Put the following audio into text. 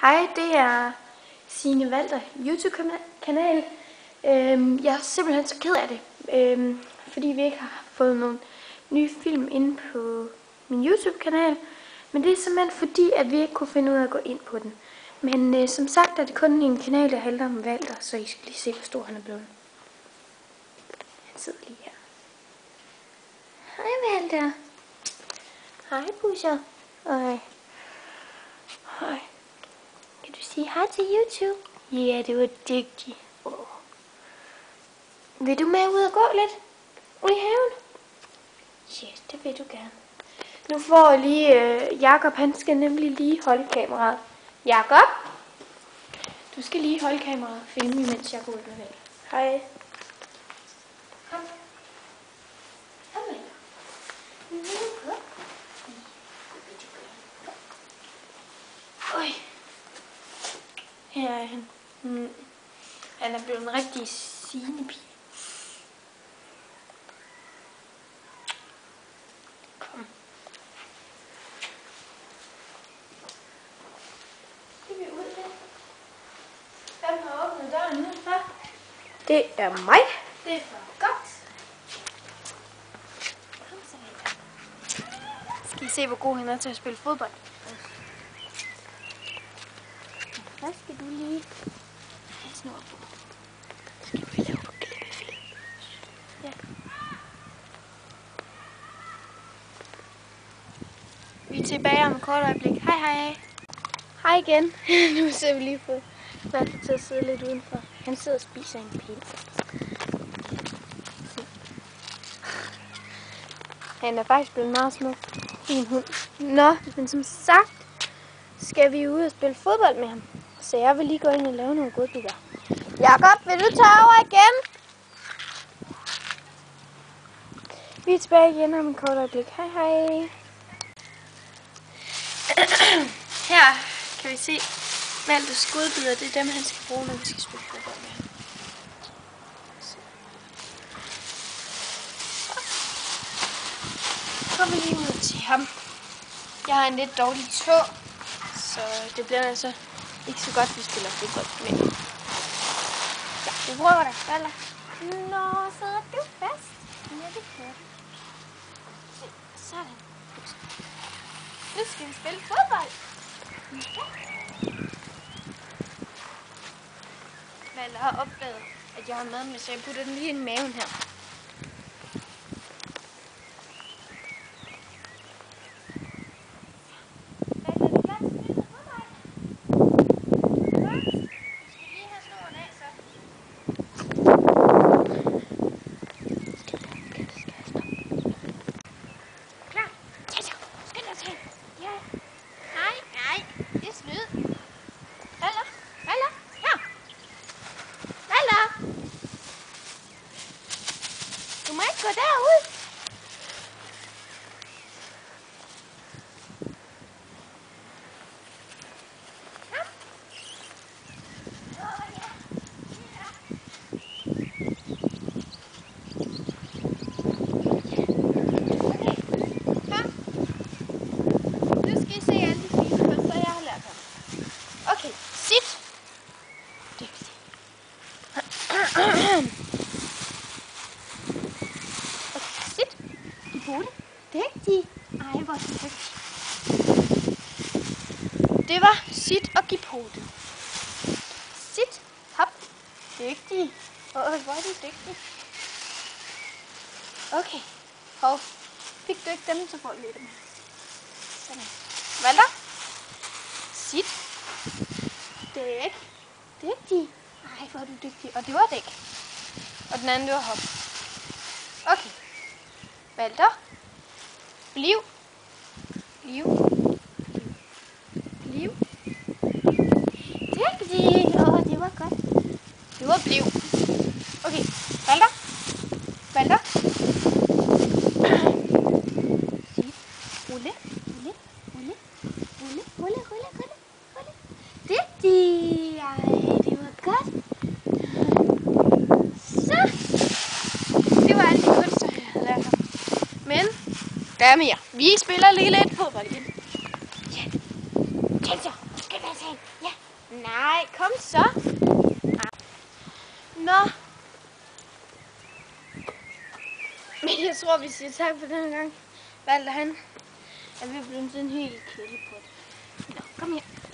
Hej, det er Signe Walter YouTube-kanal. Jeg er simpelthen så ked af det, fordi vi ikke har fået nogle nye film inde på min YouTube-kanal. Men det er simpelthen fordi, at vi ikke kunne finde ud af at gå ind på den. Men som sagt er det kun en kanal, der handler om Walter, så I skal lige se, hvor stor han er blevet. Han sidder lige her. Hej Walter. Hej Pusher. Hej. Kan du sige hej til YouTube? Ja, det var dygtig. Vil du med ud og gå lidt? Ude i haven? Yes, det vil du gerne. Nu får jeg lige Jakob, han skal nemlig lige holde kameraet. Jakob? Du skal lige holde kameraet og filme, mens jeg går ud med det. Hej. Kom. Kom med. Oj. Her er han. Han er blevet en rigtig Signe-pige. Kom. Skal vi ud der? Hvem har åbnet døren nu? Det er mig. Det er for godt. Kom så lidt. Skal I se, hvor god han er til at spille fodbold? Hvad skal du lige have snor på? Skal vi lave på klippefilm? Ja. Vi er tilbage om et kort øjeblik. Hej hej. Hej igen. Nu ser vi lige på Walter til at sidde lidt udenfor. Han sidder og spiser en pind. Han er faktisk blevet meget smuk. Fin hund. Nå, men som sagt skal vi ud og spille fodbold med ham. Så jeg vil lige gå ind og lave nogle godbidder. Jakob, vil du tage over igen? Vi er tilbage igen om et kort øjeblik. Hej hej. Her kan vi se Walters godbidder. Det er dem, han skal bruge, når vi skal spille fodbold med ham. Så går vi lige ud til ham. Jeg har en lidt dårlig tå, så det bliver altså ikke så godt, vi spiller fodbold med. Ja, vi prøver da. Walter. Nå, sidder du fast? Ja, det kan du. Sådan. Nu skal vi spille fodbold. Ja. Walter har opdaget, at jeg har mad med, så jeg putter den lige i maven her. Du må ikke gå derud. Ja. Okay. Kom. Nu skal I se alle de fine kunster, jeg har lært ham. Okay, sit. Dygtig. Dygtig. Ej, hvor er det dygtig. Det var sit og give pote. Sit. Hop. Dygtig. Hvor er du dygtig. Okay. Hov. Fik du ikke dem, så får jeg lidt af dem. Sådan. Walter. Sit. Dæk. Dygtig. Ej, hvor er du dygtig. Og det var dæk. Og den anden, det var hop. Okay. Walter. Bliv. Bliv. Bliv. Dygtig. Det var godt. Det var bliv. Okay. Walter. Walter. Sit. Rulle. Rulle. Rulle. Rulle. Rulle. Rulle. Rulle. Rulle. Dygtig. Ej, det var godt. Så. Det var alle de kunster, jeg havde lært ham. Men der er mere. Vi spiller lige lidt fodbold igen. Ja. Kæmper. Skal vi have sagen? Ja. Nej, kom så. Nå. Men jeg tror, vi siger tak for den gang. Valter han er ved at blive sådan helt kedelig på det. Nå, kom her.